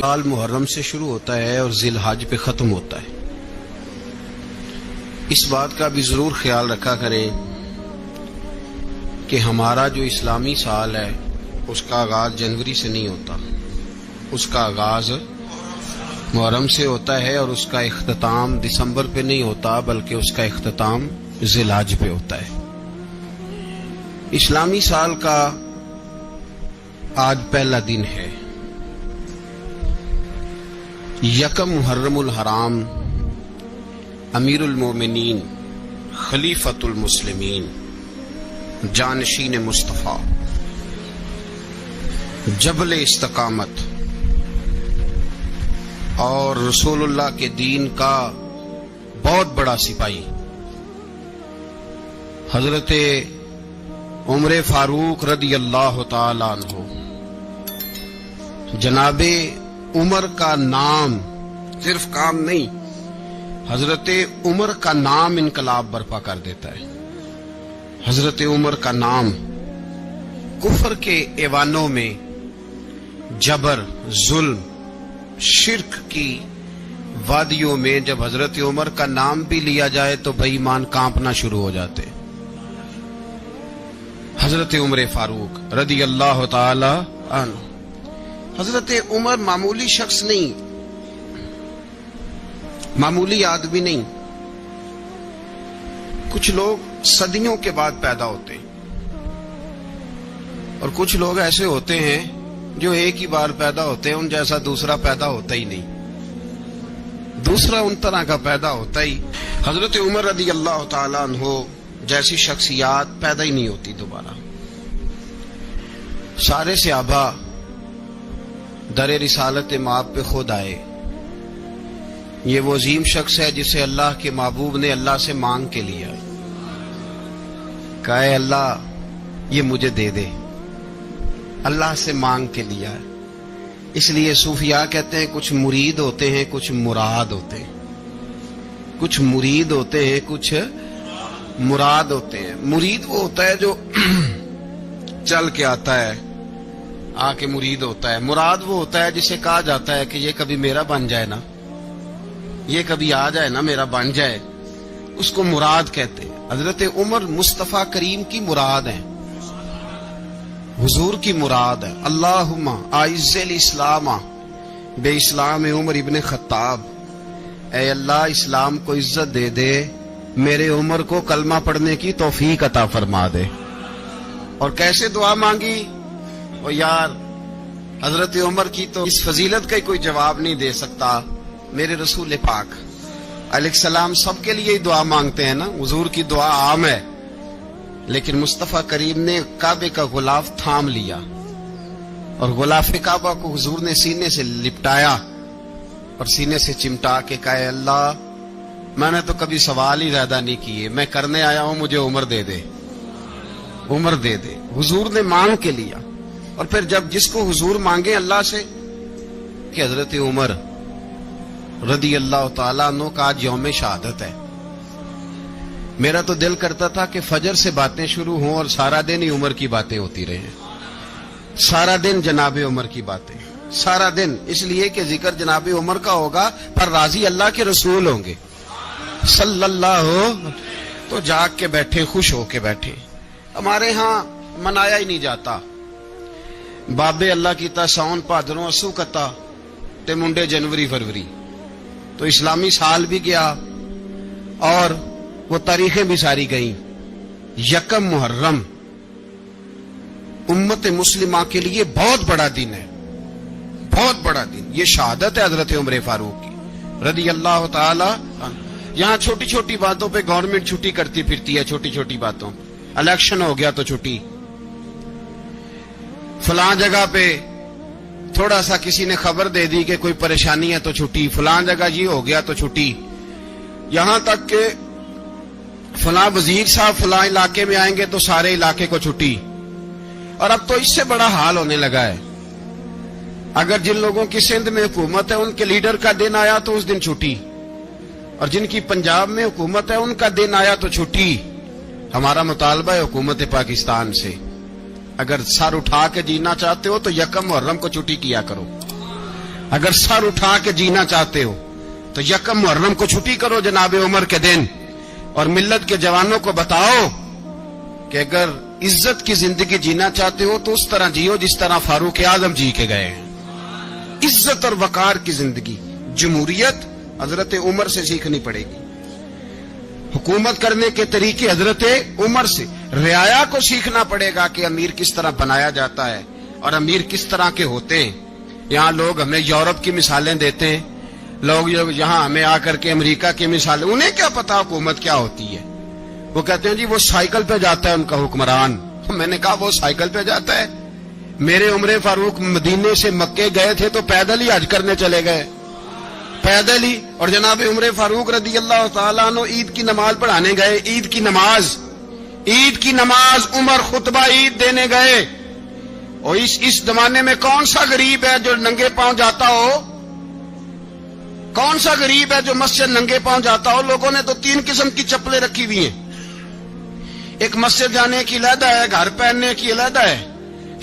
سال محرم سے شروع ہوتا ہے اور ذی الحج پہ ختم ہوتا ہے۔ اس بات کا بھی ضرور خیال رکھا کریں کہ ہمارا جو اسلامی سال ہے اس کا آغاز جنوری سے نہیں ہوتا، اس کا آغاز محرم سے ہوتا ہے اور اس کا اختتام دسمبر پہ نہیں ہوتا بلکہ اس کا اختتام ذی الحج پہ ہوتا ہے۔ اسلامی سال کا آج پہلا دن ہے، یکم محرم الحرام، امیر المومنین خلیفۃ المسلمین جانشین مصطفیٰ جبل استقامت اور رسول اللہ کے دین کا بہت بڑا سپاہی حضرت عمر فاروق رضی اللہ تعالی عنہ، جناب عمر کا نام صرف کام نہیں، حضرت عمر کا نام انقلاب برپا کر دیتا ہے۔ حضرت عمر کا نام کفر کے ایوانوں میں جبر، ظلم، شرک کی وادیوں میں جب حضرت عمر کا نام بھی لیا جائے تو بے ایمان کانپنا شروع ہو جاتے۔ حضرت عمر فاروق رضی اللہ تعالی عنہ، حضرت عمر معمولی شخص نہیں، معمولی آدمی نہیں۔ کچھ لوگ صدیوں کے بعد پیدا ہوتے ہیں اور کچھ لوگ ایسے ہوتے ہیں جو ایک ہی بار پیدا ہوتے ہیں، ان جیسا دوسرا پیدا ہوتا ہی نہیں، دوسرا ان طرح کا پیدا ہوتا ہی۔ حضرت عمر رضی اللہ تعالی عنہ جیسی شخصیات پیدا ہی نہیں ہوتی دوبارہ۔ سارے صحابہ در رسالت مآب پہ خود آئے۔ یہ وہ عظیم شخص ہے جسے اللہ کے محبوب نے اللہ سے مانگ کے لیا، کہا اے اللہ یہ مجھے دے دے، اللہ سے مانگ کے لیا۔ اس لیے صوفیاء کہتے ہیں کچھ مرید ہوتے ہیں کچھ مراد ہوتے ہیں، کچھ مرید ہوتے ہیں کچھ مراد ہوتے ہیں۔ مرید وہ ہوتا ہے جو چل کے آتا ہے، آ کے مرید ہوتا ہے۔ مراد وہ ہوتا ہے جسے کہا جاتا ہے کہ یہ کبھی میرا بن جائے نا، یہ کبھی آ جائے نا، میرا بن جائے، اس کو مراد کہتے ہیں۔ حضرت عمر مصطفیٰ کریم کی مراد ہیں، حضور کی مراد ہے۔ اللہم اعز الاسلام بے اسلام عمر ابن خطاب، اے اللہ اسلام کو عزت دے دے، میرے عمر کو کلمہ پڑھنے کی توفیق عطا فرما دے۔ اور کیسے دعا مانگی؟ اور یار حضرت عمر کی تو اس فضیلت کا کوئی جواب نہیں دے سکتا، میرے رسول پاک علیہ السلام سب کے لیے ہی دعا مانگتے ہیں نا، حضور کی دعا عام ہے، لیکن مصطفیٰ کریم نے کعبے کا غلاف تھام لیا اور غلاف کعبہ کو حضور نے سینے سے لپٹایا اور سینے سے چمٹا کے کہا اے اللہ میں نے تو کبھی سوال ہی زیادہ نہیں کیے، میں کرنے آیا ہوں، مجھے عمر دے دے، عمر دے دے۔ حضور نے مانگ کے لیا۔ اور پھر جب جس کو حضور مانگے اللہ سے کہ حضرت عمر رضی اللہ تعالیٰ عنہ کا آج یوم شہادت ہے، میرا تو دل کرتا تھا کہ فجر سے باتیں شروع ہوں اور سارا دن ہی عمر کی باتیں ہوتی رہیں، سارا دن جناب عمر کی باتیں، سارا دن، اس لیے کہ ذکر جناب عمر کا ہوگا پر راضی اللہ کے رسول ہوں گے صلی اللہ، تو جاگ کے بیٹھے، خوش ہو کے بیٹھے۔ ہمارے ہاں منایا ہی نہیں جاتا، بابے اللہ کیتا ساؤن بھادروں اسو کتا تے منڈے جنوری فروری، تو اسلامی سال بھی گیا اور وہ تاریخیں بھی ساری گئیں۔ یکم محرم امت مسلمہ کے لیے بہت بڑا دن ہے، بہت بڑا دن۔ یہ شہادت ہے حضرت عمر فاروق کی رضی اللہ تعالی عنہ۔ یہاں چھوٹی چھوٹی باتوں پہ گورنمنٹ چھٹی کرتی پھرتی ہے، چھوٹی چھوٹی باتوں، الیکشن ہو گیا تو چھٹی، فلاں جگہ پہ تھوڑا سا کسی نے خبر دے دی کہ کوئی پریشانی ہے تو چھٹی، فلاں جگہ یہ ہو گیا تو چھٹی، یہاں تک کہ فلاں وزیر صاحب فلاں علاقے میں آئیں گے تو سارے علاقے کو چھٹی۔ اور اب تو اس سے بڑا حال ہونے لگا ہے، اگر جن لوگوں کی سندھ میں حکومت ہے ان کے لیڈر کا دن آیا تو اس دن چھٹی، اور جن کی پنجاب میں حکومت ہے ان کا دن آیا تو چھٹی۔ ہمارا مطالبہ ہے حکومت پاکستان سے، اگر سر اٹھا کے جینا چاہتے ہو تو یکم محرم کو چھٹی کیا کرو، اگر سر اٹھا کے جینا چاہتے ہو تو یکم محرم کو چھٹی کرو جناب عمر کے دن، اور ملت کے جوانوں کو بتاؤ کہ اگر عزت کی زندگی جینا چاہتے ہو تو اس طرح جیو جس طرح فاروق اعظم جی کے گئے ہیں۔ عزت اور وقار کی زندگی، جمہوریت حضرت عمر سے سیکھنی پڑے گی، حکومت کرنے کے طریقے حضرت عمر سے، رعایا کو سیکھنا پڑے گا کہ امیر کس طرح بنایا جاتا ہے اور امیر کس طرح کے ہوتے ہیں۔ یہاں لوگ ہمیں یورپ کی مثالیں دیتے ہیں، لوگ یہاں ہمیں آ کر کے امریکہ کی مثالیں، انہیں کیا پتا حکومت کیا ہوتی ہے؟ وہ کہتے ہیں جی وہ سائیکل پہ جاتا ہے ان کا حکمران۔ میں نے کہا وہ سائیکل پہ جاتا ہے؟ میرے عمر فاروق مدینے سے مکے گئے تھے تو پیدل ہی حج کرنے چلے گئے، پیدل ہی۔ اور جناب عمر فاروق رضی اللہ تعالیٰ عنہ عید کی نماز پڑھانے گئے، عید کی نماز عمر خطبہ عید دینے گئے۔ اور اس زمانے میں کون سا غریب ہے جو ننگے پاؤں جاتا ہو؟ کون سا غریب ہے جو مسجد ننگے پاؤں جاتا ہو؟ لوگوں نے تو 3 قسم کی چپلیں رکھی ہوئی ہیں، ایک مسجد جانے کی علیحدہ ہے، گھر پہننے کی علیحدہ ہے،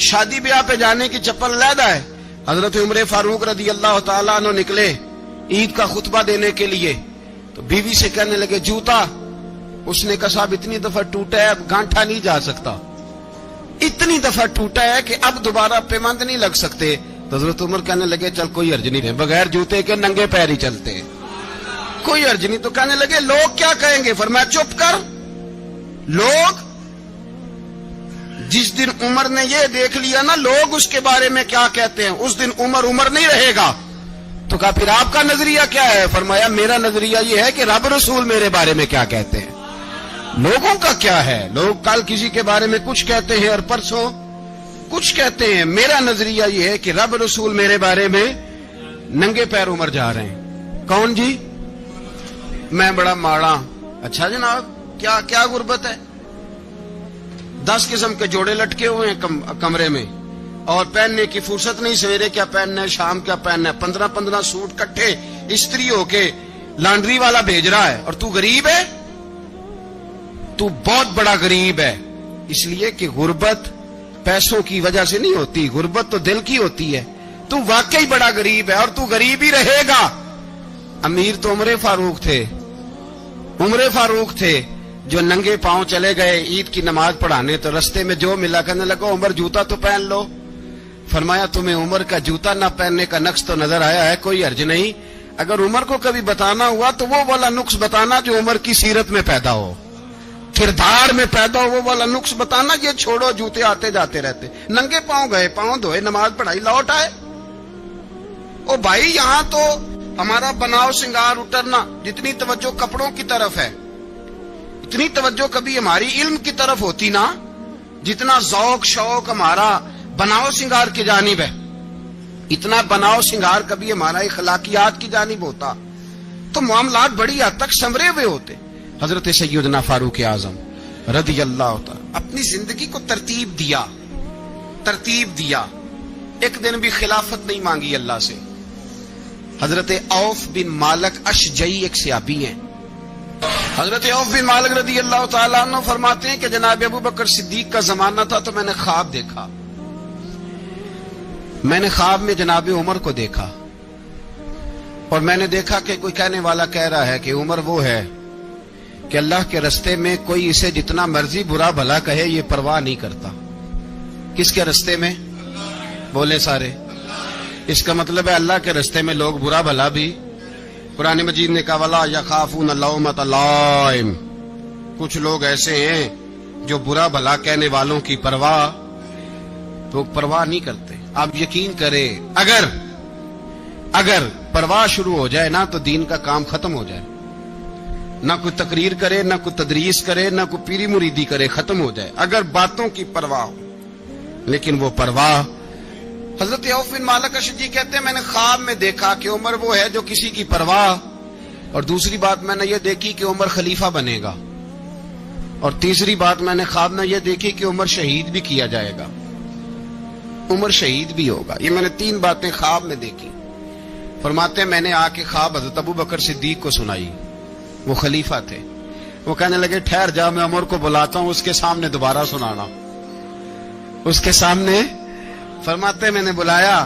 شادی بیاہ پہ جانے کی چپل علیحدہ ہے۔ حضرت عمر فاروق رضی اللہ تعالیٰ عنہ نکلے عید کا خطبہ دینے کے لیے تو بیوی سے کہنے لگے جوتا۔ اس نے کہا صاحب اتنی دفعہ ٹوٹا ہے اب گانٹھا نہیں جا سکتا، اتنی دفعہ ٹوٹا ہے کہ اب دوبارہ پیمند نہیں لگ سکتے۔ تو حضرت عمر کہنے لگے چل کوئی حرج نہیں ہے، بغیر جوتے کے ننگے پیر ہی چلتے ہیں، کوئی حرج نہیں۔ تو کہنے لگے لوگ کیا کہیں گے؟ فرمایا چپ کر۔ لوگ جس دن عمر نے یہ دیکھ لیا نا لوگ اس کے بارے میں کیا کہتے ہیں، اس دن عمر نہیں رہے گا۔ تو کہا پھر آپ کا نظریہ کیا ہے؟ فرمایا میرا نظریہ یہ ہے کہ رب رسول میرے بارے میں کیا کہتے ہیں، لوگوں کا کیا ہے؟ لوگ کل کسی کے بارے میں کچھ کہتے ہیں اور پرسوں کچھ کہتے ہیں، میرا نظریہ یہ ہے کہ رب رسول میرے بارے میں ننگے پیر عمر جا رہے ہیں۔ کون جی؟ میں بڑا ماڑا۔ اچھا جناب کیا غربت ہے؟ 10 قسم کے جوڑے لٹکے ہوئے ہیں کمرے میں اور پہننے کی فرصت نہیں، سویرے کیا پہننا ہے شام کیا پہننا ہے، 15 سوٹ کٹھے استری ہو کے لانڈری والا بھیج رہا ہے، اور تو غریب ہے، تو بہت بڑا غریب ہے۔ اس لیے کہ غربت پیسوں کی وجہ سے نہیں ہوتی، غربت تو دل کی ہوتی ہے۔ تو واقعی بڑا غریب ہے اور تو غریب ہی رہے گا۔ امیر تو عمر فاروق تھے جو ننگے پاؤں چلے گئے عید کی نماز پڑھانے، تو رستے میں جو ملا کہنے لگا عمر جوتا تو پہن لو۔ فرمایا تمہیں عمر کا جوتا نہ پہننے کا نقص تو نظر آیا ہے، کوئی حرج نہیں۔ اگر عمر کو کبھی بتانا ہوا تو وہ والا نقص بتانا جو عمر کی سیرت میں پیدا ہو، کردار میں پیدا ہو، وہ والا نقص بتانا۔ یہ چھوڑو جوتے آتے جاتے رہتے، ننگے پاؤں گئے، پاؤں دھوئے، نماز پڑھائی، لوٹ آئے۔ او بھائی یہاں تو ہمارا بناؤ سنگار اترنا، جتنی توجہ کپڑوں کی طرف ہے اتنی توجہ کبھی ہماری علم کی طرف ہوتی نا، جتنا ذوق شوق ہمارا بناؤ سنگار کی جانب ہے، اتنا بناؤ سنگار کبھی ہمارا اخلاقیات کی جانب ہوتا تو معاملات بڑی حد تک سنورے ہوئے ہوتے۔ حضرت سیدنا فاروق اعظم رضی اللہ تعالی اپنی زندگی کو ترتیب دیا، ایک دن بھی خلافت نہیں مانگی اللہ سے۔ حضرت عوف بن مالک اشجعی ایک صحابی ہیں، حضرت عوف بن مالک رضی اللہ تعالیٰ عنہ فرماتے ہیں کہ جناب ابو بکر صدیق کا زمانہ تھا تو میں نے خواب دیکھا، میں نے خواب میں جناب عمر کو دیکھا، اور میں نے دیکھا کہ کوئی کہنے والا کہہ رہا ہے کہ عمر وہ ہے کہ اللہ کے رستے میں کوئی اسے جتنا مرضی برا بھلا کہے یہ پرواہ نہیں کرتا۔ کس کے رستے میں؟ بولے سارے۔ اس کا مطلب ہے اللہ کے رستے میں لوگ برا بھلا بھی، قرآن مجید نے کہا وَلَا يَخَافُونَ لَوْمَةَ لَائِمٍ، کچھ لوگ ایسے ہیں جو برا بھلا کہنے والوں کی پرواہ نہیں کرتے۔ آپ یقین کریں اگر پرواہ شروع ہو جائے نا تو دین کا کام ختم ہو جائے، نہ کوئی تقریر کرے، نہ کوئی تدریس کرے، نہ کوئی پیری مریدی کرے، ختم ہو جائے اگر باتوں کی پرواہ ہو۔ لیکن وہ پرواہ، حضرت عوف بن مالک اشجعی کہتے ہیں میں نے خواب میں دیکھا کہ عمر وہ ہے جو کسی کی پرواہ، اور دوسری بات میں نے یہ دیکھی کہ عمر خلیفہ بنے گا، اور تیسری بات میں نے خواب میں یہ دیکھی کہ عمر شہید بھی کیا جائے گا، عمر شہید بھی ہوگا۔ یہ میں نے 3 باتیں خواب میں دیکھی۔ فرماتے ہیں میں نے آ کے خواب حضرت ابو بکر صدیق کو سنائی، وہ خلیفہ تھے۔ وہ کہنے لگے ٹھہر جا، میں عمر کو بلاتا ہوں، اس کے سامنے دوبارہ سنانا، اس کے سامنے۔ فرماتے ہیں میں نے بلایا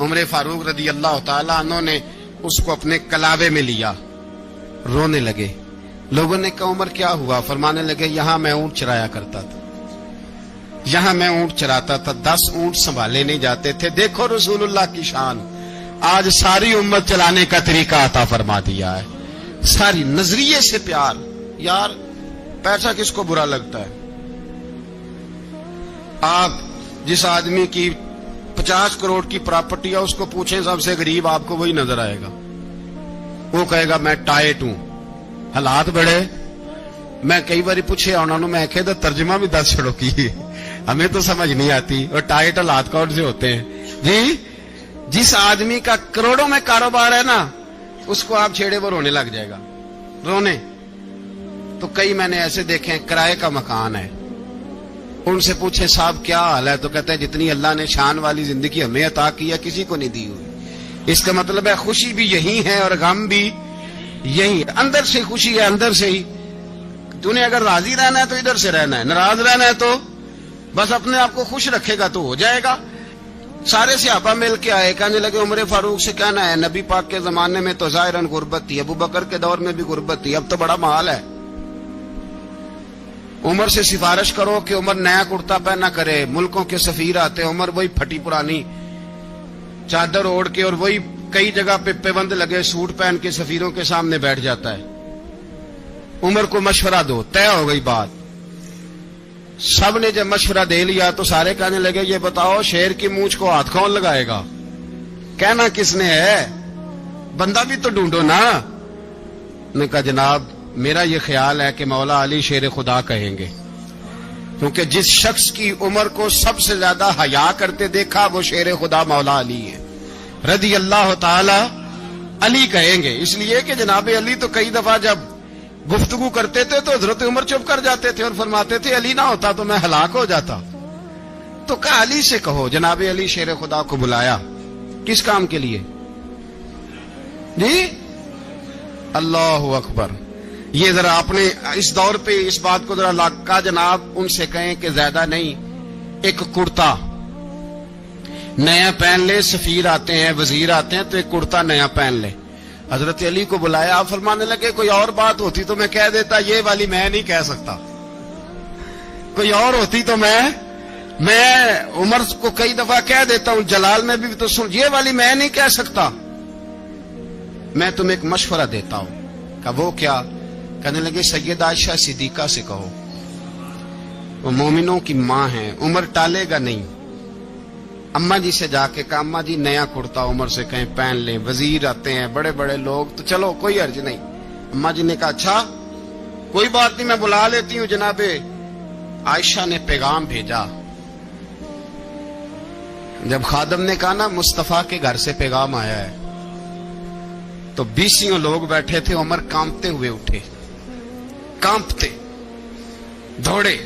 عمر فاروق رضی اللہ تعالیٰ عنہ نے اس کو اپنے کلاوے میں لیا، رونے لگے۔ لوگوں نے کہا عمر کیا ہوا؟ فرمانے لگے یہاں میں اونٹ چرایا کرتا تھا، یہاں میں اونٹ چراتا تھا، 10 اونٹ سنبھالے نہیں جاتے تھے، دیکھو رسول اللہ کی شان، آج ساری امت چلانے کا طریقہ عطا فرما دیا ہے، ساری نظریے سے پیار۔ یار پیسہ کس کو برا لگتا ہے؟ آپ جس آدمی کی 50 کروڑ کی پراپرٹی ہے اس کو پوچھیں سب سے غریب، آپ کو وہی نظر آئے گا، وہ کہے گا میں ٹائٹ ہوں۔ حالات بڑے، میں کئی بار پوچھے انہوں نے، میں کہتا ترجمہ بھی 10 چھڑوں کی، ہمیں تو سمجھ نہیں آتی، اور ٹائٹ حالات کون سے ہوتے ہیں جی؟ جس آدمی کا کروڑوں میں کاروبار ہے نا، اس کو آپ چھیڑے وہ رونے لگ جائے گا، رونے۔ تو کئی میں نے ایسے دیکھے ہیں کرائے کا مکان ہے، ان سے پوچھے صاحب کیا حال ہے، تو کہتے ہیں جتنی اللہ نے شان والی زندگی ہمیں عطا کی ہے کسی کو نہیں دی ہوئی۔ اس کا مطلب ہے خوشی بھی یہی ہے اور غم بھی یہی ہے، اندر سے خوشی ہے، اندر سے ہی۔ تُنے اگر راضی رہنا ہے تو ادھر سے رہنا ہے، ناراض رہنا ہے تو بس اپنے آپ کو خوش رکھے گا تو ہو جائے گا۔ سارے صحابہ مل کے آئے، کہنے لگے عمر فاروق سے کہنا ہے نبی پاک کے زمانے میں تو ظاہراً غربت تھی، ابو بکر کے دور میں بھی غربت تھی، اب تو بڑا مال ہے، عمر سے سفارش کرو کہ عمر نیا کرتا پہنا کرے۔ ملکوں کے سفیر آتے، عمر وہی پھٹی پرانی چادر اوڑھ کے اور وہی کئی جگہ پہ پیوند لگے سوٹ پہن کے سفیروں کے سامنے بیٹھ جاتا ہے۔ عمر کو مشورہ دو، طے ہو گئی بات۔ سب نے جب مشورہ دے لیا تو سارے کہنے لگے یہ بتاؤ شیر کی مونچھ کو ہاتھ کون لگائے گا؟ کہنا کس نے ہے؟ بندہ بھی تو ڈھونڈو نا۔ نے کہا جناب میرا یہ خیال ہے کہ مولا علی شیر خدا کہیں گے، کیونکہ جس شخص کی عمر کو سب سے زیادہ حیا کرتے دیکھا وہ شیر خدا مولا علی ہے رضی اللہ تعالی علی کہیں گے، اس لیے کہ جناب علی تو کئی دفعہ جب گفتگو کرتے تھے تو حضرت عمر چپ کر جاتے تھے اور فرماتے تھے علی نہ ہوتا تو میں ہلاک ہو جاتا۔ تو کہا علی سے کہو۔ جناب علی شیر خدا کو بلایا، کس کام کے لیے جی؟ اللہ اکبر۔ یہ ذرا آپ نے اس دور پہ اس بات کو ذرا لاکا جناب ان سے کہیں کہ زیادہ نہیں، ایک کرتا نیا پہن لے، سفیر آتے ہیں وزیر آتے ہیں تو ایک کرتا نیا پہن لے۔ حضرت علی کو بلایا، آپ فرمانے لگے کوئی اور بات ہوتی تو میں کہہ دیتا، یہ والی میں نہیں کہہ سکتا، کوئی اور ہوتی تو میں عمر کو کئی دفعہ کہہ دیتا ہوں، جلال میں بھی تو سن، یہ والی میں نہیں کہہ سکتا، میں تمہیں ایک مشورہ دیتا ہوں۔ کہ وہ کیا؟ کہنے لگے سید عائشہ صدیقہ سے کہو، وہ مومنوں کی ماں ہیں، عمر ٹالے گا نہیں۔ اماں جی سے جا کے کہا اماں جی نیا کرتا عمر سے کہیں پہن لیں، وزیر آتے ہیں بڑے بڑے لوگ تو چلو کوئی حرج نہیں۔ اماں جی نے کہا اچھا کوئی بات نہیں میں بلا لیتی ہوں۔ جناب عائشہ نے پیغام بھیجا، جب خادم نے کہا نا مصطفیٰ کے گھر سے پیغام آیا ہے تو 20 لوگ بیٹھے تھے، عمر کانپتے ہوئے اٹھے، کانپتے دوڑے۔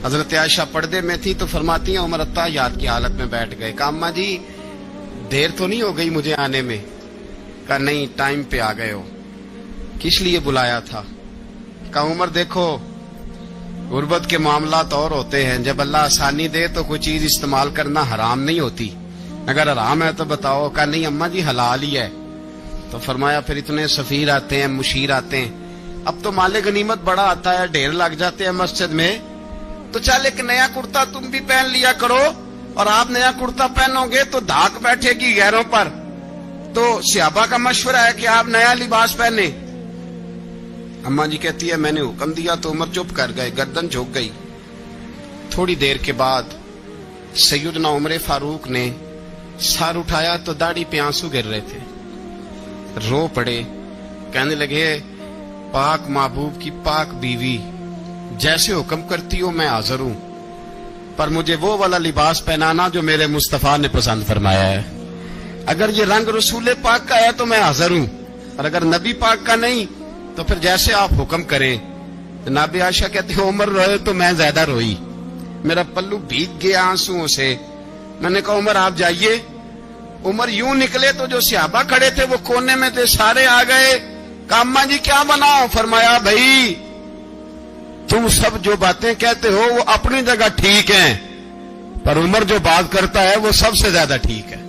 حضرت عائشہ پردے میں تھی تو فرماتی ہیں عمر اتحیات کی حالت میں بیٹھ گئے۔ کہا اماں جی دیر تو نہیں ہو گئی مجھے آنے میں؟ کہا نہیں ٹائم پہ آ گئے ہو، کس لیے بلایا تھا؟ کہا عمر دیکھو غربت کے معاملات اور ہوتے ہیں، جب اللہ آسانی دے تو کوئی چیز استعمال کرنا حرام نہیں ہوتی، اگر حرام ہے تو بتاؤ۔ کہا نہیں اماں جی حلال ہی ہے۔ تو فرمایا پھر اتنے سفیر آتے ہیں مشیر آتے ہیں، اب تو مال غنیمت بڑا آتا ہے، ڈھیر لگ جاتے ہیں مسجد میں، تو چل ایک نیا کرتا تم بھی پہن لیا کرو، اور آپ نیا کرتا پہنو گے تو دھاک بیٹھے گی غیروں پر۔ تو صحابہ کا مشورہ ہے کہ آپ نیا لباس پہنے۔ اماں جی کہتی ہے میں نے حکم دیا تو عمر چپ کر گئے، گردن جھک گئی۔ تھوڑی دیر کے بعد سیدنا عمر فاروق نے سر اٹھایا تو داڑھی پہ آنسو گر رہے تھے، رو پڑے، کہنے لگے پاک محبوب کی پاک بیوی جیسے حکم کرتی ہو میں حاضر ہوں، پر مجھے وہ والا لباس پہنانا جو میرے مصطفیٰ نے پسند فرمایا ہے، اگر یہ رنگ رسول پاک کا ہے تو میں حاضر ہوں، اور اگر نبی پاک کا نہیں تو پھر جیسے آپ حکم کریں۔ جناب عائشہ کہتے ہیں عمر روئے تو میں زیادہ روئی، میرا پلو بھیگ گیا آنسوؤں سے۔ میں نے کہا عمر آپ جائیے۔ عمر یوں نکلے تو جو صحابہ کھڑے تھے وہ کونے میں تھے، سارے آ گئے۔ کہا اماں جی کیا بناؤ؟ فرمایا بھائی تم سب جو باتیں کہتے ہو وہ اپنی جگہ ٹھیک ہیں، پر عمر جو بات کرتا ہے وہ سب سے زیادہ ٹھیک ہے۔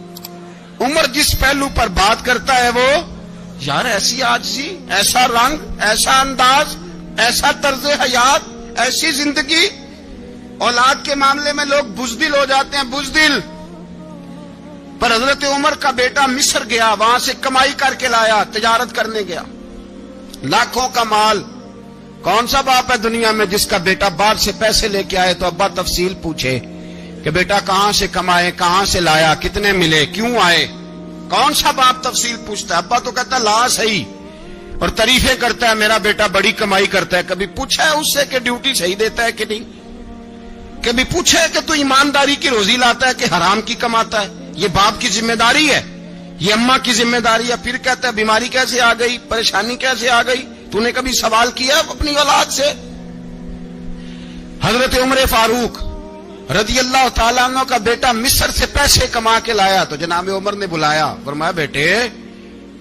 عمر جس پہلو پر بات کرتا ہے وہ یار ایسی عاجزی، ایسا رنگ، ایسا انداز، ایسا طرز حیات، ایسی زندگی. اولاد کے معاملے میں لوگ بزدل ہو جاتے ہیں، بزدل. پر حضرت عمر کا بیٹا مصر گیا، وہاں سے کمائی کر کے لایا، تجارت کرنے گیا، لاکھوں کا مال. کون سا باپ ہے دنیا میں جس کا بیٹا باہر سے پیسے لے کے آئے تو ابا تفصیل پوچھے کہ بیٹا کہاں سے کمائے، کہاں سے لایا، کتنے ملے، کیوں آئے؟ کون سا باپ تفصیل پوچھتا ہے؟ ابا تو کہتا ہے لا صحیح، اور تعریفیں کرتا ہے میرا بیٹا بڑی کمائی کرتا ہے. کبھی پوچھا ہے اس سے کہ ڈیوٹی صحیح دیتا ہے کہ نہیں؟ کبھی پوچھا ہے کہ تو ایمانداری کی روزی لاتا ہے کہ حرام کی کماتا ہے؟ یہ باپ کی ذمہ داری ہے، یہ اماں کی ذمہ داری ہے. پھر کہتا ہے بیماری کیسے آ گئی، پریشانی کیسے آ گئی؟ تو نے کبھی سوال کیا اپنی اولاد سے؟ حضرت عمر فاروق رضی اللہ تعالیٰ عنہ کا بیٹا مصر سے پیسے کما کے لایا تو جناب عمر نے بلایا، فرمایا بیٹے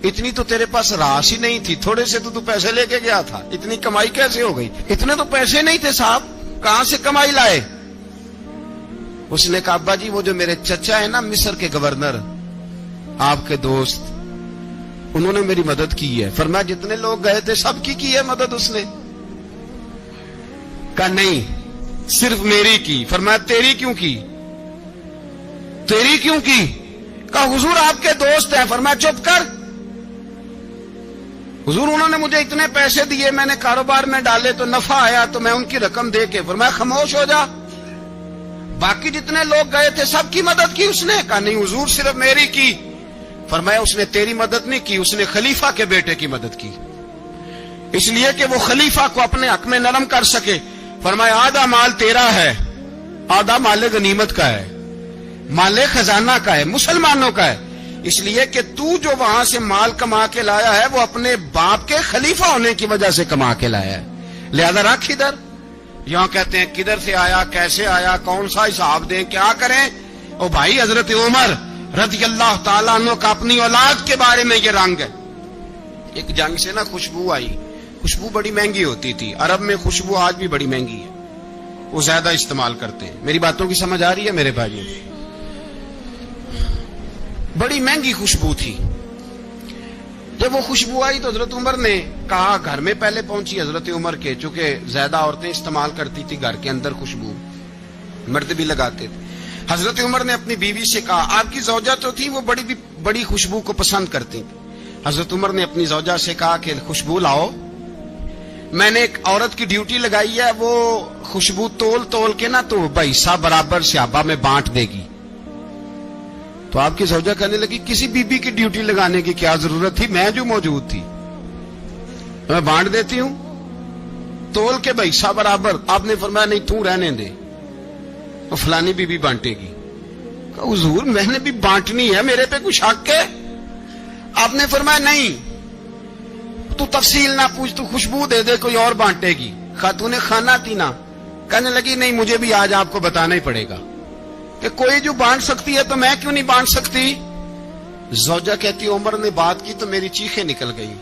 اتنی تو تیرے پاس راش ہی نہیں تھی، تھوڑے سے تو پیسے لے کے گیا تھا، اتنی کمائی کیسے ہو گئی؟ اتنے تو پیسے نہیں تھے صاحب، کہاں سے کمائی لائے؟ اس نے کہا ابا جی وہ جو میرے چچا ہے نا مصر کے گورنر، آپ کے دوست، انہوں نے میری مدد کی ہے. فرمایا جتنے لوگ گئے تھے سب کی ہے مدد اس نے؟ کہا نہیں صرف میری کی. فرمایا تیری کیوں کی؟ تیری کیوں کی؟ کہا حضور آپ کے دوست ہیں. فرمایا چپ کر حضور انہوں نے مجھے اتنے پیسے دیے، میں نے کاروبار میں ڈالے تو نفع آیا تو میں ان کی رقم دے کے. فرمایا خاموش ہو جا، باقی جتنے لوگ گئے تھے سب کی مدد کی اس نے؟ کہا نہیں حضور صرف میری کی. فرمایا اس نے تیری مدد نہیں کی، اس نے خلیفہ کے بیٹے کی مدد کی، اس لیے کہ وہ خلیفہ کو اپنے حق میں نرم کر سکے. فرمایا آدھا مال تیرا ہے، آدھا مال غنیمت کا ہے، مال خزانہ کا ہے، مسلمانوں کا ہے، اس لیے کہ تو جو وہاں سے مال کما کے لایا ہے وہ اپنے باپ کے خلیفہ ہونے کی وجہ سے کما کے لایا ہے، لہذا رکھ ادھر. یہاں کہتے ہیں کدھر سے آیا، کیسے آیا، کون سا حساب دیں، کیا کریں؟ او بھائی حضرت عمر رضی اللہ تعالیٰ عنہ کا اپنی اولاد کے بارے میں یہ رنگ ہے. ایک جنگ سے نا خوشبو آئی، خوشبو بڑی مہنگی ہوتی تھی، عرب میں خوشبو آج بھی بڑی مہنگی ہے، وہ زیادہ استعمال کرتے ہیں. میری باتوں کی سمجھ آ رہی ہے میرے بھائیوں؟ بڑی مہنگی خوشبو تھی. جب وہ خوشبو آئی تو حضرت عمر نے کہا، گھر میں پہلے پہنچی حضرت عمر کے، چونکہ زیادہ عورتیں استعمال کرتی تھی گھر کے اندر خوشبو، مرد بھی لگاتے تھے. حضرت عمر نے اپنی بیوی سے کہا، آپ کی زوجہ تو تھی وہ بڑی خوشبو کو پسند کرتی تھی. حضرت عمر نے اپنی زوجہ سے کہا کہ خوشبو لاؤ، میں نے ایک عورت کی ڈیوٹی لگائی ہے، وہ خوشبو تول کے نا تو حصہ برابر صحابہ میں بانٹ دے گی. تو آپ کی زوجہ کہنے لگی کسی بی بی کی ڈیوٹی لگانے کی کیا ضرورت تھی، میں جو موجود تھی میں بانٹ دیتی ہوں تول کے حصہ برابر. آپ نے فرمایا نہیں تو رہنے دے، فلانی بی بی بانٹے گی. حضور میں نے بھی بانٹنی ہے، میرے پہ کچھ حق ہے؟ آپ نے فرمایا نہیں تو تفصیل نہ پوچھ، تو خوشبو دے دے، کوئی اور بانٹے گی. خاتون خانہ تھی نا، کہنے لگی نہیں مجھے بھی آج آپ کو بتانا ہی پڑے گا کہ کوئی جو بانٹ سکتی ہے تو میں کیوں نہیں بانٹ سکتی؟ زوجہ کہتی عمر نے بات کی تو میری چیخیں نکل گئی.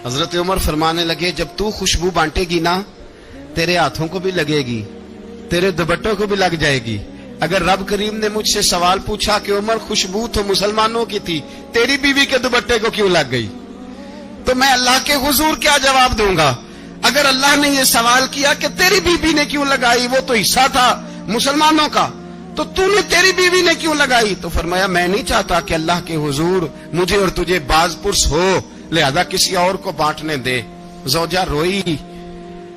حضرت عمر فرمانے لگے جب تو خوشبو بانٹے گی نا تیرے ہاتھوں کو بھی لگے گی، تیرے دوپٹوں کو بھی لگ جائے گی. اگر رب کریم نے مجھ سے سوال پوچھا کہ عمر خوشبو تو مسلمانوں کی تھی، تیری بیوی کے دوپٹے کو کیوں لگ گئی، تو میں اللہ کے حضور کیا جواب دوں گا؟ اگر اللہ نے یہ سوال کیا کہ تیری بیوی نے کیوں لگائی، وہ تو حصہ تھا مسلمانوں کا، تو نے تیری بیوی نے کیوں لگائی؟ تو فرمایا میں نہیں چاہتا کہ اللہ کے حضور مجھے اور تجھے باز پرس ہو، لہذا کسی اور کو بانٹنے دے. زوجہ روئی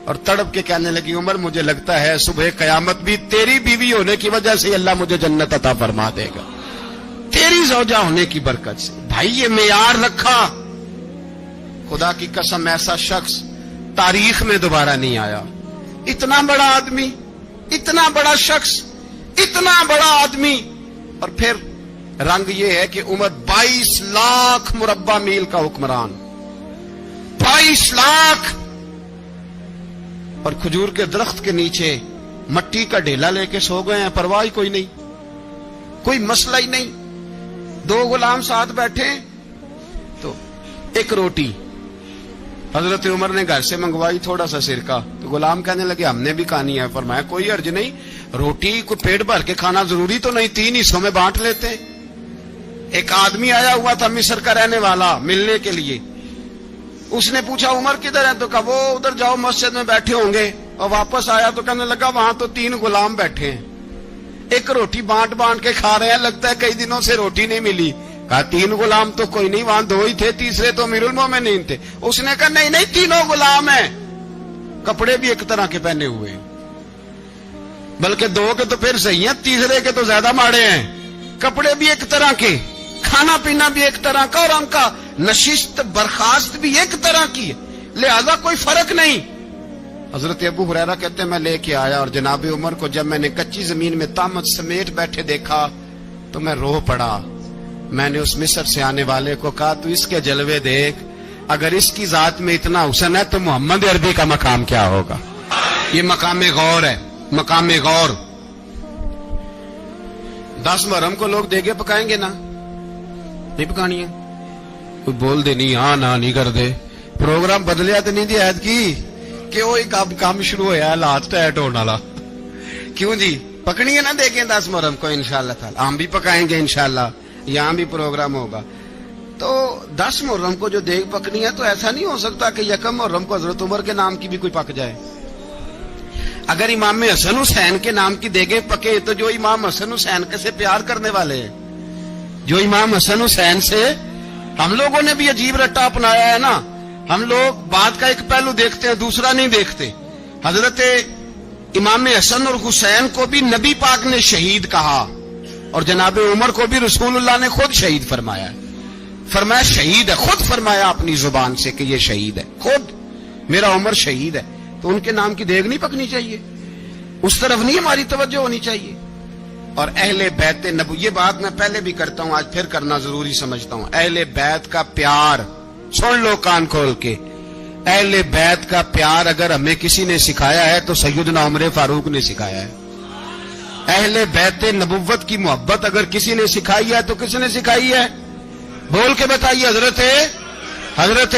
اور تڑپ کے کہنے لگی عمر مجھے لگتا ہے صبح قیامت بھی تیری بیوی ہونے کی وجہ سے اللہ مجھے جنت عطا فرما دے گا، تیری زوجہ ہونے کی برکت سے. بھائی یہ معیار رکھا، خدا کی قسم ایسا شخص تاریخ میں دوبارہ نہیں آیا. اتنا بڑا آدمی، اتنا بڑا شخص، اتنا بڑا آدمی، اور پھر رنگ یہ ہے کہ عمر 22 لاکھ مربع میل کا حکمران، 22 لاکھ، اور کھجور کے درخت کے نیچے مٹی کا ڈھیلا لے کے سو گئے ہیں، پرواہ کوئی نہیں، کوئی مسئلہ ہی نہیں. 2 غلام ساتھ بیٹھے تو ایک روٹی حضرت عمر نے گھر سے منگوائی، تھوڑا سا سرکہ، تو غلام کہنے لگے ہم نے بھی کھانی ہے. فرمایا کوئی حرج نہیں، روٹی کو پیٹ بھر کے کھانا ضروری تو نہیں، 3 حصوں میں بانٹ لیتے. ایک آدمی آیا ہوا تھا مصر کا رہنے والا ملنے کے لیے. اس نے پوچھا عمر کدھر ہے؟ تو کہا وہ ادھر جاؤ مسجد میں بیٹھے ہوں گے. اور واپس آیا تو کہنے لگا وہاں تو 3 غلام بیٹھے ہیں, ایک روٹی بانٹ بانٹ کے کھا رہے ہیں, لگتا ہے کئی دنوں سے روٹی نہیں ملی. کہا 3 غلام تو کوئی نہیں, وہاں 2 ہی تھے, تیسرے تو امیر المومنین تھے. اس نے کہا نہیں نہیں 3 غلام ہیں, کپڑے بھی ایک طرح کے پہنے ہوئے, بلکہ 2 کے تو پھر صحیح ہیں, تیسرے کے تو زیادہ ماڑے ہیں. کپڑے بھی ایک طرح کے, کھانا پینا بھی ایک طرح کا, اور ان کا نشست برخاست بھی ایک طرح کی ہے, لہذا کوئی فرق نہیں. حضرت ابو ہریرہ کہتے ہیں میں لے کے آیا, اور جناب عمر کو جب میں نے کچی زمین میں تامت سمیٹ بیٹھے دیکھا تو میں رو پڑا. میں نے اس مصر سے آنے والے کو کہا تو اس کے جلوے دیکھ, اگر اس کی ذات میں اتنا حسن ہے تو محمد عربی کا مقام کیا ہوگا. یہ مقام غور ہے, مقام غور. 10 محرم کو لوگ دیگے پکائیں گے نا, نہیں پکانی ہے؟ کوئی بول دے نہیں, ہاں نہ نہیں کر دے. پروگرام بدلیا تو نہیں دی عید کی کہ وہی کام شروع ہوا لات ٹائٹ ہونے والا. کیوں جی, پکنی ہے نا دیکھیں 10 محرم کو انشاءاللہ تعالی. ہم بھی پکائیں گے انشاءاللہ, یہاں بھی پروگرام ہوگا. تو 10 محرم کو جو دیگ پکنی ہے تو ایسا نہیں ہو سکتا کہ 1 محرم کو حضرت عمر کے نام کی بھی کوئی پک جائے. اگر امام حسن حسین کے نام کی دیگیں پکے تو جو امام حسن حسین سے پیار کرنے والے ہیں, جو امام حسن حسین سے, ہم لوگوں نے بھی عجیب رٹا اپنایا ہے نا. ہم لوگ بات کا ایک پہلو دیکھتے ہیں, دوسرا نہیں دیکھتے. حضرت امام حسن اور حسین کو بھی نبی پاک نے شہید کہا, اور جناب عمر کو بھی رسول اللہ نے خود شہید فرمایا. فرمایا شہید ہے, خود فرمایا اپنی زبان سے کہ یہ شہید ہے, خود میرا عمر شہید ہے. تو ان کے نام کی دیگ نہیں پکنی چاہیے, اس طرف نہیں ہماری توجہ ہونی چاہیے. اور اہل بیت نبو, یہ بات میں پہلے بھی کرتا ہوں, آج پھر کرنا ضروری سمجھتا ہوں. اہل بیت کا پیار سن لو کان کھول کے. اہل بیت کا پیار اگر ہمیں کسی نے سکھایا ہے تو سیدنا عمر فاروق نے سکھایا ہے. اہل بیت نبوت کی محبت اگر کسی نے سکھائی ہے تو کس نے سکھائی ہے؟ بول کے بتائیے. حضرت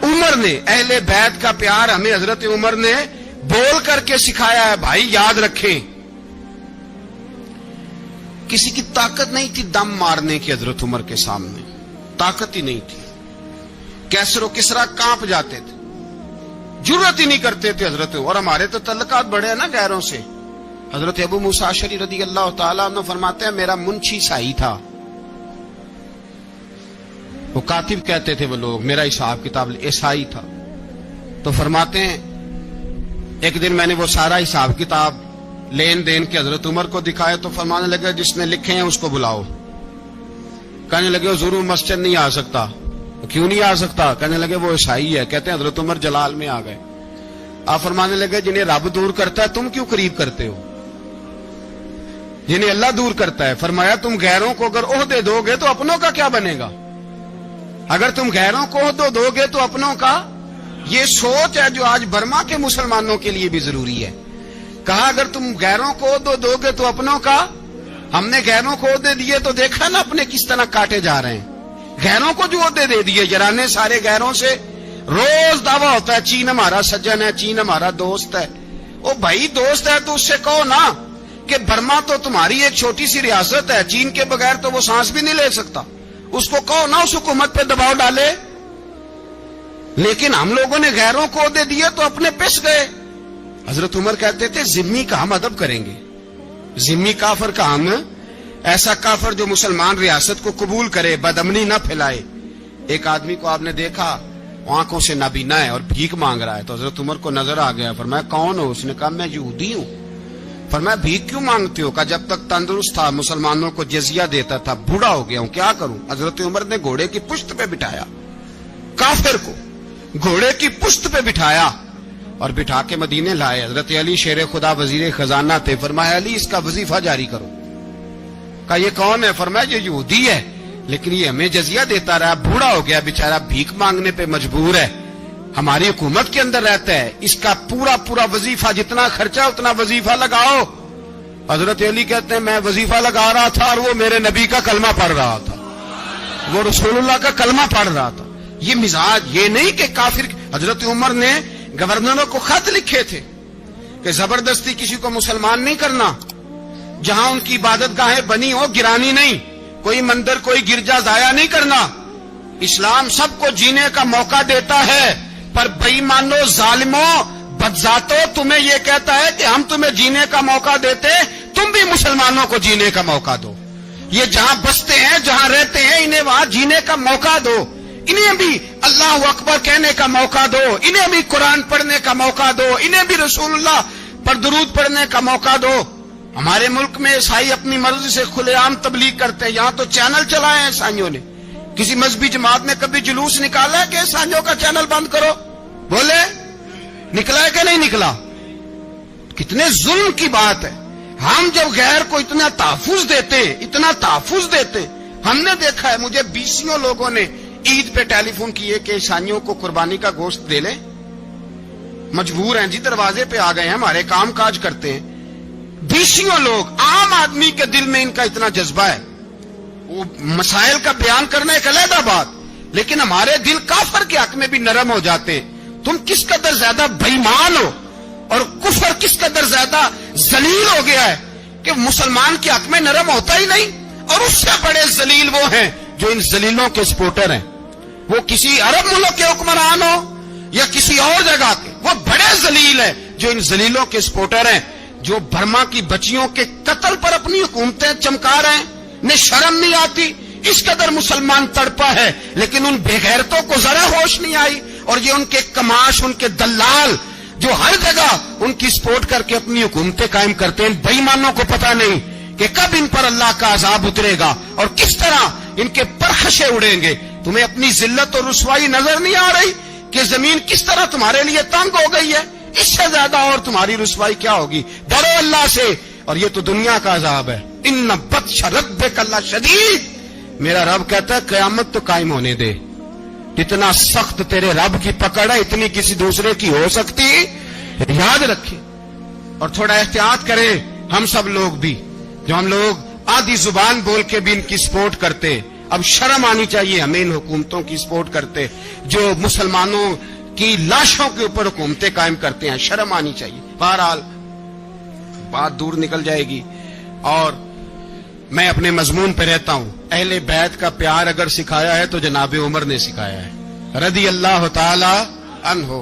عمر نے. اہل بیت کا پیار ہمیں حضرت عمر نے بول کر کے سکھایا ہے. بھائی یاد رکھیں, کسی کی طاقت نہیں تھی دم مارنے کی حضرت عمر کے سامنے, طاقت ہی نہیں تھی. کیسر و کسرا کانپ جاتے تھے, جرأت ہی نہیں کرتے تھے حضرت. اور ہمارے تو تعلقات بڑے ہیں نا غیروں سے. حضرت ابو موسیٰ اشعری رضی اللہ تعالیٰ عنہ فرماتے ہیں میرا منشی عیسائی تھا. وہ کاتب کہتے تھے وہ لوگ, میرا حساب کتاب عیسائی تھا. تو فرماتے ہیں ایک دن میں نے وہ سارا حساب کتاب لین دین کے حضرت عمر کو دکھائے تو فرمانے لگے جس نے لکھے ہیں اس کو بلاؤ. کہنے لگے حضور مسجد نہیں آ سکتا. کیوں نہیں آ سکتا؟ کہنے لگے وہ عیسائی ہے. کہتے ہیں حضرت عمر جلال میں آ گئے. آپ فرمانے لگے جنہیں رب دور کرتا ہے تم کیوں قریب کرتے ہو؟ جنہیں اللہ دور کرتا ہے. فرمایا تم غیروں کو اگر عہدے دو گے تو اپنوں کا کیا بنے گا؟ اگر تم غیروں کو عہدے دو گے تو اپنوں کا. یہ سوچ ہے جو آج برما کے مسلمانوں کے لیے بھی ضروری ہے. کہا اگر تم غیروں کو عہدے دو گے تو اپنوں کا. ہم نے غیروں کو عہدے دیے تو دیکھا نا اپنے کس طرح کاٹے جا رہے ہیں. غیروں کو جو عہدے دے دیے جرانے سارے غیروں سے. روز دعویٰ ہوتا ہے چین ہمارا سجن ہے, چین ہمارا دوست ہے. او بھائی دوست ہے تو اس سے کہو نا کہ برما تو تمہاری ایک چھوٹی سی ریاست ہے, چین کے بغیر تو وہ سانس بھی نہیں لے سکتا. اس کو کہو نا اس حکومت پہ دباؤ ڈالے. لیکن ہم لوگوں نے غیروں کو عہدے دیے تو اپنے پس گئے. حضرت عمر کہتے تھے ذمی کا ہم ادب کریں گے, ذمی کافر کا ہم, ایسا کافر جو مسلمان ریاست کو قبول کرے, بدامنی نہ پھیلائے. ایک آدمی کو آپ نے دیکھا آنکھوں سے نابینا ہے اور بھیک مانگ رہا ہے, تو حضرت عمر کو نظر آ گیا. فرمایا کون ہو؟ اس نے کہا میں یہودی ہوں. فرمایا بھیک کیوں مانگتے ہو؟ کہا جب تک تندرست تھا مسلمانوں کو جزیہ دیتا تھا, بوڑھا ہو گیا ہوں کیا کروں. حضرت عمر نے گھوڑے کی پشت پہ بٹھایا, کافر کو گھوڑے کی پشت پہ بٹھایا اور بٹھا کے مدینے لائے. حضرت علی شیر خدا وزیر خزانہ تھے. فرمایا علی اس کا وظیفہ جاری کرو. کہا یہ کون ہے؟ فرمایا یہ یہودی ہے لیکن یہ ہمیں جزیہ دیتا رہا, بوڑھا ہو گیا بیچارہ, بھیک مانگنے پہ مجبور ہے, ہماری حکومت کے اندر رہتا ہے, اس کا پورا وظیفہ جتنا خرچہ اتنا وظیفہ لگاؤ. حضرت علی کہتے ہیں میں وظیفہ لگا رہا تھا اور وہ میرے نبی کا کلمہ پڑھ رہا تھا, وہ رسول اللہ کا کلمہ پڑھ رہا تھا. یہ مزاج, یہ نہیں کہ کافر. حضرت عمر نے گورنروں کو خط لکھے تھے کہ زبردستی کسی کو مسلمان نہیں کرنا, جہاں ان کی عبادت گاہیں بنی ہو گرانی نہیں, کوئی مندر کوئی گرجا ضائع نہیں کرنا. اسلام سب کو جینے کا موقع دیتا ہے، پر بے ایمانو ظالموں بدذاتوں تمہیں یہ کہتا ہے کہ ہم تمہیں جینے کا موقع دیتے، تم بھی مسلمانوں کو جینے کا موقع دو. یہ جہاں بستے ہیں جہاں رہتے ہیں انہیں وہاں جینے کا موقع دو، انہیں بھی اللہ اکبر کہنے کا موقع دو، انہیں بھی قرآن پڑھنے کا موقع دو، انہیں بھی رسول اللہ پر درود پڑھنے کا موقع دو. ہمارے ملک میں عیسائی اپنی مرضی سے کھلے عام تبلیغ کرتے ہیں. یہاں تو چینل چلائے ہیں عیسائیوں نے. کسی مذہبی جماعت نے کبھی جلوس نکالا ہے کہ عیسائیوں کا چینل بند کرو؟ بولے نکلا ہے کہ نہیں نکلا؟ کتنے ظلم کی بات ہے. ہم جب غیر کو اتنا تحفظ دیتے ہم نے دیکھا ہے. مجھے 20 لوگوں نے عید پہ ٹیلی فون کیے کہ عیسائیوں کو قربانی کا گوشت دے لیں. مجبور ہیں جی، دروازے پہ آ گئے ہیں، ہمارے کام کاج کرتے ہیں. 20 لوگ. عام آدمی کے دل میں ان کا اتنا جذبہ ہے، وہ مسائل کا بیان کرنا ایک علیحدہ بات، لیکن ہمارے دل کافر کے حق میں بھی نرم ہو جاتے ہیں. تم کس قدر زیادہ بے ایمان ہو اور کفر کس قدر زیادہ ذلیل ہو گیا ہے کہ مسلمان کے حق میں نرم ہوتا ہی نہیں. اور اس سے بڑے ذلیل وہ ہیں جو ان ذلیلوں کے سپورٹر ہیں. وہ کسی عرب ملک کے حکمران ہو یا کسی اور جگہ کے، وہ بڑے ذلیل ہیں جو ان ذلیلوں کے سپورٹر ہیں، جو برما کی بچیوں کے قتل پر اپنی حکومتیں چمکا رہے ہیں. انہیں شرم نہیں آتی. اس قدر مسلمان تڑپا ہے لیکن ان بے غیرتوں کو ذرا ہوش نہیں آئی. اور یہ ان کے کماش، ان کے دلال جو ہر جگہ ان کی سپورٹ کر کے اپنی حکومتیں قائم کرتے ہیں، بے ایمانوں کو پتہ نہیں کہ کب ان پر اللہ کا عذاب اترے گا اور کس طرح ان کے پرخشے اڑیں گے. تمہیں اپنی ذلت اور رسوائی نظر نہیں آ رہی کہ زمین کس طرح تمہارے لیے تنگ ہو گئی ہے؟ اس سے زیادہ اور تمہاری رسوائی کیا ہوگی؟ ڈرو اللہ سے. اور یہ تو دنیا کا عذاب ہے. ان بطش ربک لشدید. میرا رب کہتا ہے قیامت تو قائم ہونے دے. اتنا سخت تیرے رب کی پکڑ ہے اتنی کسی دوسرے کی ہو سکتی؟ یاد رکھیں اور تھوڑا احتیاط کریں. ہم سب لوگ بھی، جو ہم لوگ آدھی زبان بول کے بھی ان کی سپورٹ کرتے، اب شرم آنی چاہیے ہمیں ان حکومتوں کی سپورٹ کرتے جو مسلمانوں کی لاشوں کے اوپر حکومتیں قائم کرتے ہیں. شرم آنی چاہیے. بہرحال بات دور نکل جائے گی اور میں اپنے مضمون پہ رہتا ہوں. اہل بیت کا پیار اگر سکھایا ہے تو جناب عمر نے سکھایا ہے رضی اللہ تعالی عنہ.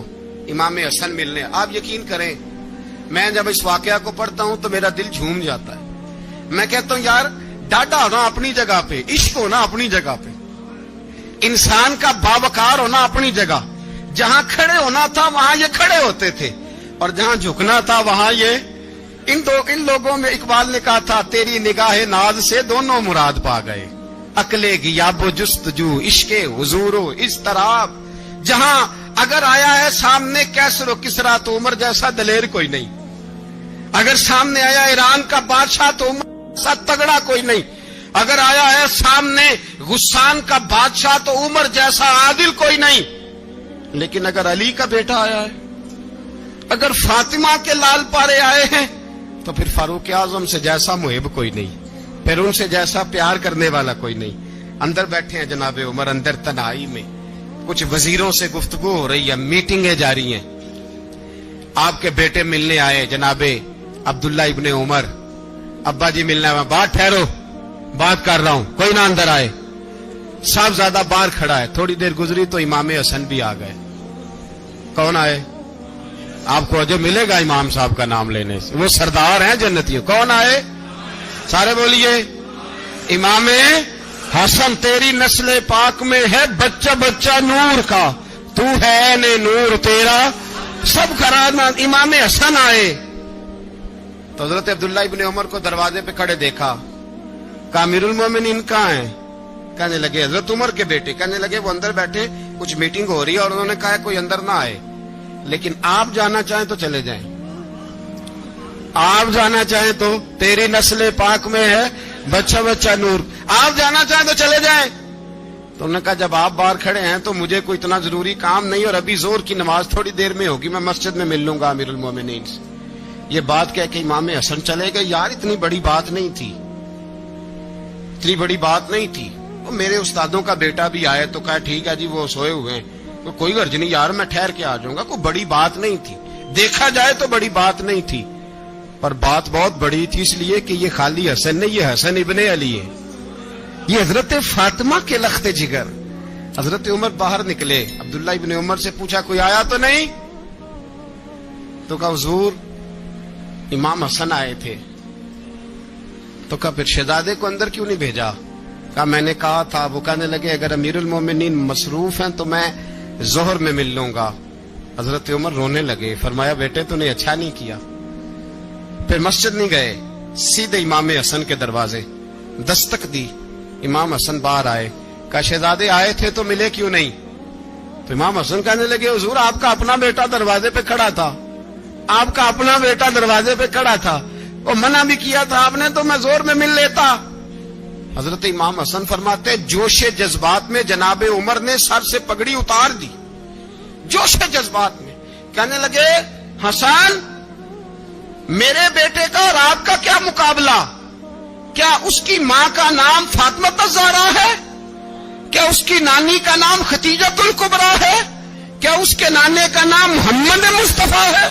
امام حسن ملنے، آپ یقین کریں میں جب اس واقعہ کو پڑھتا ہوں تو میرا دل جھوم جاتا ہے. میں کہتا ہوں یار ڈاڈا ہونا اپنی جگہ پہ، عشق ہونا اپنی جگہ پہ، انسان کا باوقار ہونا اپنی جگہ. جہاں کھڑے ہونا تھا وہاں یہ کھڑے ہوتے تھے اور جہاں جھکنا تھا وہاں یہ. ان لوگوں میں اقبال نے کہا تھا تیری نگاہ ناز سے دونوں مراد پا گئے، عقل غیاب و جستجو، عشق حضور و اضطراب. جہاں اگر آیا ہے سامنے کیسر و کسرا تو عمر جیسا دلیر کوئی نہیں. اگر سامنے آیا ایران کا بادشاہ تو عمر جیسا تگڑا کوئی نہیں. اگر آیا ہے سامنے غسان کا بادشاہ تو عمر جیسا عادل کوئی نہیں. لیکن اگر علی کا بیٹا آیا ہے، اگر فاطمہ کے لال پارے آئے ہیں تو پھر فاروق اعظم سے جیسا محب کوئی نہیں، پھر ان سے جیسا پیار کرنے والا کوئی نہیں. اندر بیٹھے ہیں جناب عمر، اندر تنہائی میں کچھ وزیروں سے گفتگو ہو رہی ہے، میٹنگیں جاری ہیں. آپ کے بیٹے ملنے آئے جناب عبداللہ ابن عمر. ابا جی ملنا ہے. بات ٹھہرو، بات کر رہا ہوں، کوئی نہ اندر آئے. صاحب زیادہ باہر کھڑا ہے. تھوڑی دیر گزری تو امام حسن بھی آ گئے. کون آئے؟ آپ کو جو ملے گا امام صاحب کا نام لینے سے، وہ سردار ہیں جنتیوں. کون آئے؟ سارے بولیے. امام حسن. تیری نسل پاک میں ہے بچہ بچہ نور کا، تو ہے نے نور تیرا سب کرانا. امام حسن آئے تو حضرت عبداللہ ابن عمر کو دروازے پہ کھڑے دیکھا. کہا امیر المومنین کہاں ہیں؟ کہنے لگے حضرت عمر کے بیٹے. کہنے لگے وہ اندر بیٹھے، کچھ میٹنگ ہو رہی ہے اور انہوں نے کہا کوئی اندر نہ آئے، لیکن آپ جانا چاہیں تو چلے جائیں. آپ جانا چاہیں تو تیری نسل پاک میں ہے بچہ بچہ نور، آپ جانا چاہیں تو چلے جائیں. تو انہوں نے کہا جب آپ باہر کھڑے ہیں تو مجھے کوئی اتنا ضروری کام نہیں اور ابھی زور کی نماز تھوڑی دیر میں ہوگی، میں مسجد میں مل لوں گا امیر المومنین سے. یہ بات کہہ کے امام حسن چلے گئے. یار اتنی بڑی بات نہیں تھی، اتنی بڑی بات نہیں تھی. میرے استادوں کا بیٹا بھی آئے تو کہا ٹھیک ہے جی وہ سوئے ہوئے ہیں، کوئی غرض نہیں یار میں ٹھہر کے آ جاؤں گا. کوئی بڑی بات نہیں تھی، دیکھا جائے تو بڑی بات نہیں تھی، پر بات بہت بڑی تھی اس لیے کہ یہ خالی حسن نہیں، یہ حسن ابن علی ہے. یہ حضرت فاطمہ کے لخت جگر. حضرت عمر باہر نکلے, عبداللہ ابن عمر سے پوچھا کوئی آیا تو نہیں؟ تو کہا حضور امام حسن آئے تھے. تو کہا پھر شہزادے کو اندر کیوں نہیں بھیجا؟ کہا میں نے کہا تھا. وہ کہنے لگے اگر امیر المومنین مصروف ہیں تو میں ظہر میں مل لوں گا. حضرت عمر رونے لگے, فرمایا بیٹے تو نے اچھا نہیں کیا. پھر مسجد نہیں گئے, سیدھے امام حسن کے دروازے دستک دی. امام حسن باہر آئے, کہا شہزادے آئے تھے تو ملے کیوں نہیں؟ تو امام حسن کہنے لگے حضور آپ کا اپنا بیٹا دروازے پہ کھڑا تھا, آپ کا اپنا بیٹا دروازے پہ کھڑا تھا, وہ منع بھی کیا تھا آپ نے تو میں زور میں مل لیتا. حضرت امام حسن فرماتے جوش جذبات میں جناب عمر نے سر سے پگڑی اتار دی, جوش جذبات میں. کہنے لگے حسن میرے بیٹے کا اور آپ کا کیا مقابلہ؟ کیا اس کی ماں کا نام فاطمہ الزہرا ہے؟ کیا اس کی نانی کا نام خدیجۃ الکبریٰ ہے؟ کیا اس کے نانے کا نام محمد مصطفیٰ ہے؟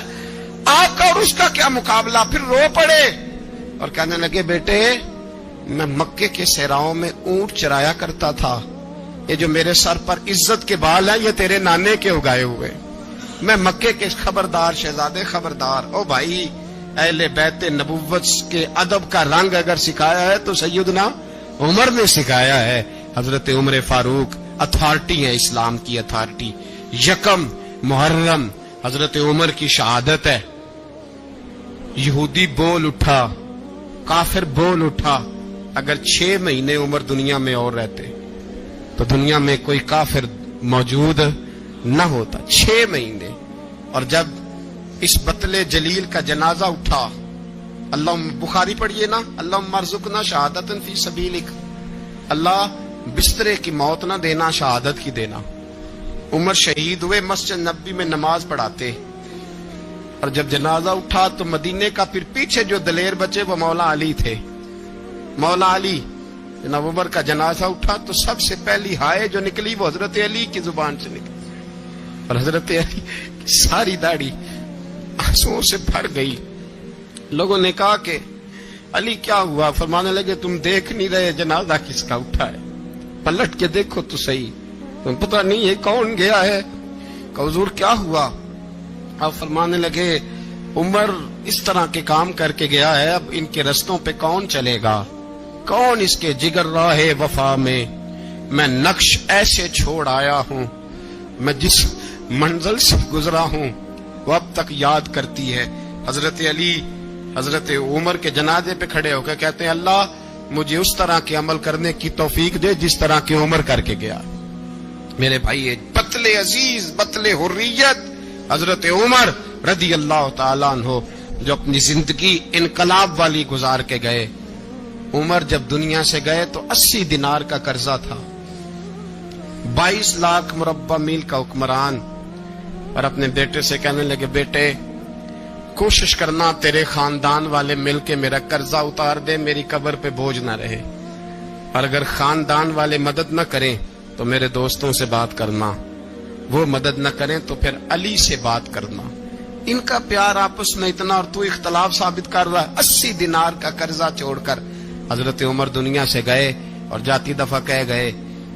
آپ کا اور اس کا کیا مقابلہ؟ پھر رو پڑے اور کہنے لگے بیٹے میں مکے کے صحراؤں میں اونٹ چرایا کرتا تھا, یہ جو میرے سر پر عزت کے بال ہیں یہ تیرے نانے کے اگائے ہوئے. میں مکے کے خبردار شہزادے خبردار. او بھائی اہل بیت نبوت کے ادب کا رنگ اگر سکھایا ہے تو سیدنا عمر نے سکھایا ہے. حضرت عمر فاروق اتھارٹی ہے, اسلام کی اتھارٹی. یکم محرم حضرت عمر کی شہادت ہے. یہودی بول اٹھا, کافر بول اٹھا. اگر 6 مہینے عمر دنیا میں اور رہتے تو دنیا میں کوئی کافر موجود نہ ہوتا. 6 مہینے. اور جب اس بطل جلیل کا جنازہ اٹھا, اللہ بخاری پڑھیے نا, اللہ مرزقنا شہادت فی سبیلک, اللہ بسترے کی موت نہ دینا شہادت کی دینا. عمر شہید ہوئے, مسجد نبوی میں نماز پڑھاتے, اور جب جنازہ اٹھا تو مدینے کا پھر پیچھے جو دلیر بچے وہ مولا علی تھے. مولا علی, جناب عمر کا جنازہ اٹھا تو سب سے پہلی ہائے جو نکلی وہ حضرت علی کی زبان سے نکلی, اور حضرت علی کی ساری داڑھی آنسوؤں سے بھر گئی. لوگوں نے کہا کہ علی کیا ہوا؟ فرمانے لگے تم دیکھ نہیں رہے جنازہ کس کا اٹھا ہے, پلٹ کے دیکھو تو صحیح, تم پتہ نہیں یہ کون گیا ہے. کہ حضور کیا ہوا؟ اب فرمانے لگے عمر اس طرح کے کام کر کے گیا ہے, اب ان کے رستوں پہ کون چلے گا؟ کون اس کے جگر راہ وفا میں؟ میں نقش ایسے چھوڑ آیا ہوں, میں جس منزل سے گزرا ہوں وہ اب تک یاد کرتی ہے. حضرت علی حضرت عمر کے جنازے پہ کھڑے ہو کے کہتے ہیں اللہ مجھے اس طرح کے عمل کرنے کی توفیق دے جس طرح کی عمر کر کے گیا. میرے بھائی بطل عزیز, بطل حریت حضرت عمر رضی اللہ تعالیٰ عنہ جو اپنی زندگی انقلاب والی گزار کے گئے. عمر جب دنیا سے گئے تو 80 دینار کا قرضہ تھا, 22 لاکھ مربع میل کا حکمران. اور اپنے بیٹے سے کہنے لگے بیٹے کوشش کرنا تیرے خاندان والے مل کے میرا قرضہ اتار دے, میری قبر پہ بوجھ نہ رہے, اور اگر خاندان والے مدد نہ کریں تو میرے دوستوں سے بات کرنا, وہ مدد نہ کریں تو پھر علی سے بات کرنا. ان کا پیار آپس میں اتنا اور تو اختلاف ثابت کر رہا ہے. 80 دینار کا قرضہ چھوڑ کر حضرت عمر دنیا سے گئے اور جاتی دفعہ کہہ گئے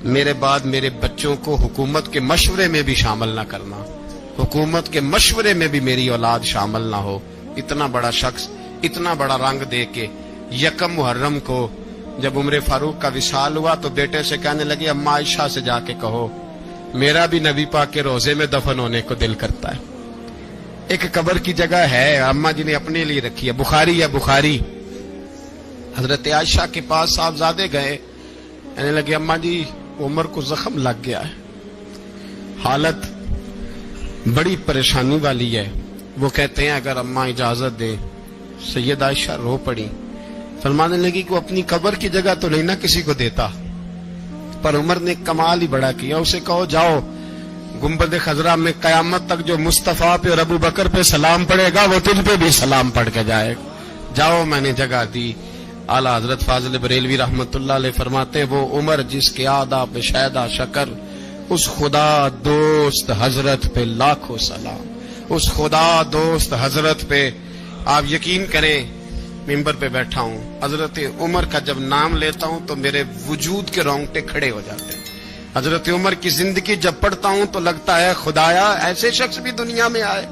میرے بعد میرے بچوں کو حکومت کے مشورے میں بھی شامل نہ کرنا, حکومت کے مشورے میں بھی میری اولاد شامل نہ ہو. اتنا بڑا شخص اتنا بڑا رنگ دے کے یکم محرم کو جب عمر فاروق کا وصال ہوا تو بیٹے سے کہنے لگے اماں عائشہ سے جا کے کہو میرا بھی نبی پاک کے روزے میں دفن ہونے کو دل کرتا ہے. ایک قبر کی جگہ ہے اماں جی نے اپنے لیے رکھی ہے, بخاری ہے بخاری. حضرت عائشہ کے پاس صاحبزادے گئے, کہنے لگے اماں جی عمر کو زخم لگ گیا ہے, حالت بڑی پریشانی والی ہے. وہ کہتے ہیں اگر اماں اجازت دیں. سید عائشہ رو پڑی, فرمانے لگی کہ وہ اپنی قبر کی جگہ تو نہیں نہ کسی کو دیتا, پر عمر نے کمال ہی بڑا کیا. اسے کہو جاؤ گنبد خضرا میں قیامت تک جو مصطفیٰ پہ اور ابو بکر پہ سلام پڑے گا وہ تجھ پہ بھی سلام پڑھ کے جائے. جاؤ میں نے جگہ دی. اعلیٰ حضرت فاضل بریلوی رحمت اللہ علیہ فرماتے وہ عمر جس کے آداب شیدہ شکر, اس خدا دوست حضرت پہ لاکھوں سلام, اس خدا دوست حضرت پہ. آپ یقین کریں منبر پہ بیٹھا ہوں، حضرت عمر کا جب نام لیتا ہوں تو میرے وجود کے رونگٹے کھڑے ہو جاتے ہیں۔ حضرت عمر کی زندگی جب پڑھتا ہوں تو لگتا ہے خدایا ایسے شخص بھی دنیا میں آئے۔